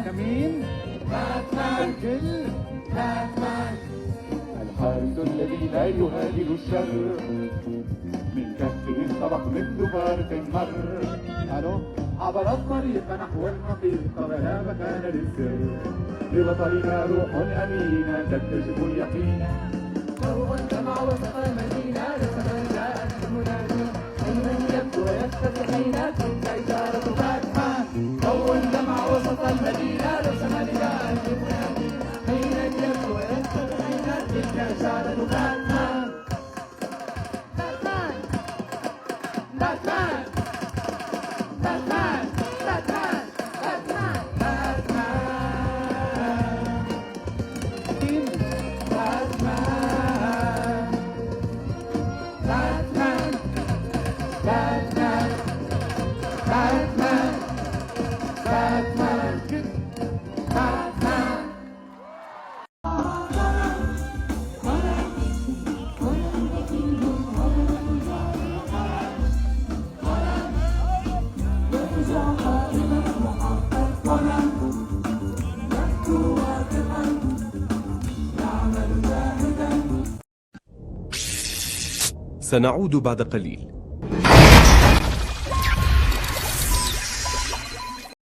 كمين الكل الحارس الذي لا يهادل الشر، من كفه طبق مثل بارق مر. الو عبر الطريق نحو الحقيقة فلا مكان للسر، لبطلنا روح أمينة تكتشف اليقين. ضوء جمع وسط المدينة لسماء جاءت المنادي، أين يبدو ويختفي حين تلك إشارة باتمان. ضوء جمع وسط المدينة لسماء جاءت المنادي، أين يبدو ويختفي حين تلك إشارة باتمان. باتمان باتمان باتمان باتمان باتمان سنعود بعد قليل.